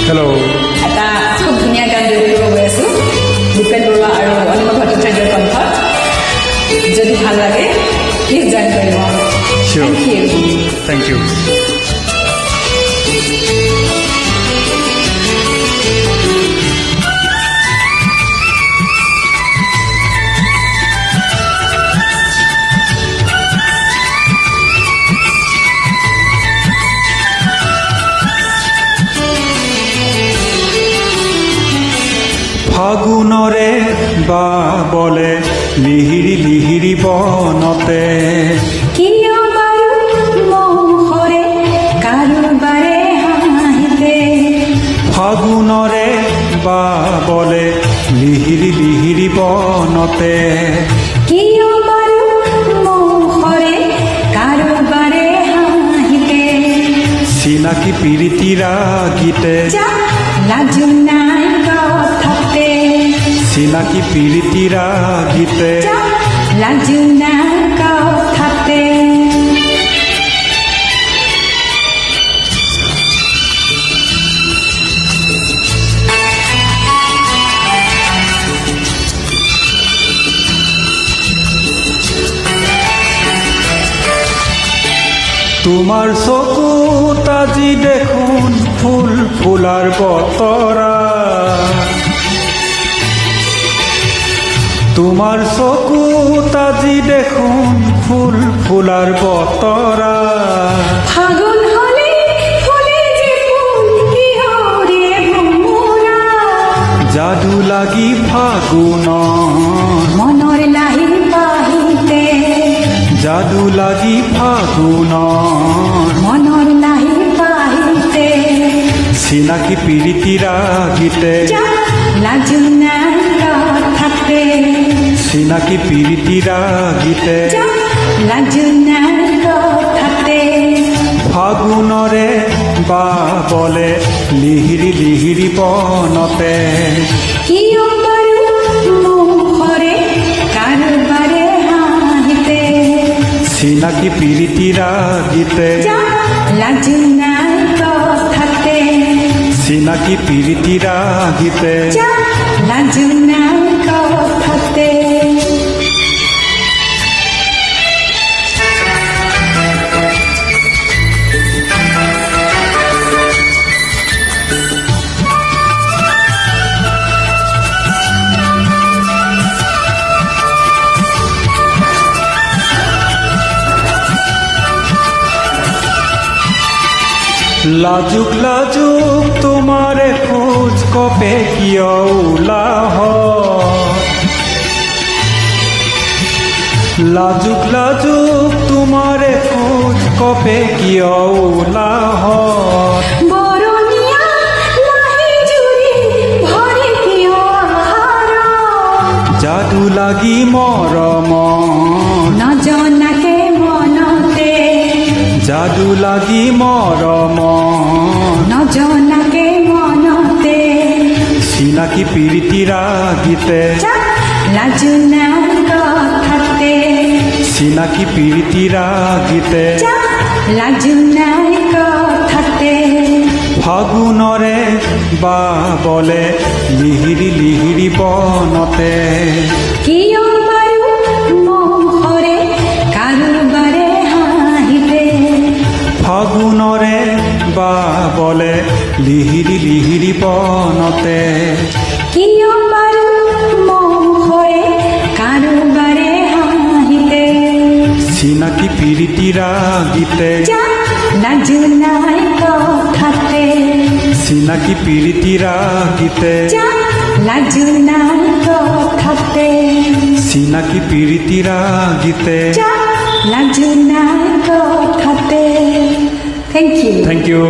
Hello' এটা খুব ধুনীয়া গান কৰিব গৈ আছোঁ দীপেন বৰুৱা আৰু অনিমা ভট্টাচাৰ্যৰ কণ্ঠত যদি ভাল লাগে প্লিজ জইন কৰিব Sure. Thank you Thank you. ফাগুনৰে বা বলে লিহিৰি লিহিৰি বনতে কিয় বাৰু মৌসৰে কাৰোবাৰে হাঁহিতে ফাগুনৰে বা বলে লিহিৰি লিহিৰি বনতে কিয় বাৰু মৌসৰে কাৰোবাৰে হাঁহিতে চিনাকি প্ৰীতিৰা গীতে যা লাজু নাই কথাতে চিনাকি প্ৰীতিৰা গীতে যা লাজু নাই কথাতে তোমাৰ চকুত আজি দেখোন ফুল ফুলাৰ বতৰা তোমাৰ চকুত আজি দেখোন ফুল ফুলাৰ বতৰা ফাগুন হলে ফুলে যে ফুল কিহৰে ভোমোৰা যাদু লাগি ফাগুন মনৰ লাহি পাহিতে যাদু লাগি ফাগুন মনৰ লাহি পাহিতে চিনাকি প্ৰীতিৰা গীতে যা লাজু নাই কথাতে চিনাকি প্ৰীতিৰা গীতে যা লাজু নাই কথাতে ফাগুনৰে বা বলে লিহিৰি লিহিৰি বনতে কিয় বাৰু মুখৰে কাৰোবাৰে হাঁহিতে চিনাকি প্ৰীতিৰা গীতে যা লাজু নাই কথাতে চিনাকি প্ৰীতিৰা গীতে যা লাজু নাই কথাতে লাজুক লাজুক তোমাৰে খোজ কপে কিয় ওলাহ লাজুক লাজুক তোমাৰে খোজ কপে কিয় ওলাহ বৰণীয়া লাহি জুৰি ভৰি কিয় আহাৰ যাদু লাগি মৰম নজনাকে মনতে যাদু লাগি মৰম নজনাকে মনতে চিনাকি প্ৰীতিৰা গীতে যা লাজু নাই কথাতে চিনাকি প্ৰীতিৰা গীতে যা লাজু নাই কথাতে ফাগুনৰে বা বলে লিহিৰি লিহিৰি বনতে কিয় বাৰু মুখৰে কাৰোবাৰে হাঁহিতে ফাগুনৰে বা বলে লিহিৰি লিহিৰি বনতে কিয় বাৰু মুখৰে কাৰোবাৰে হাঁহিতে চিনাকি প্ৰীতিৰা গীতে যা লাজু নাই কথাতে চিনাকি প্ৰীতিৰা গীতে যা লাজু নাই কথাতে চিনাকি প্ৰীতিৰা গীতে যা লাজু নাই কথাতে থেংক ইউ থেংক ইউ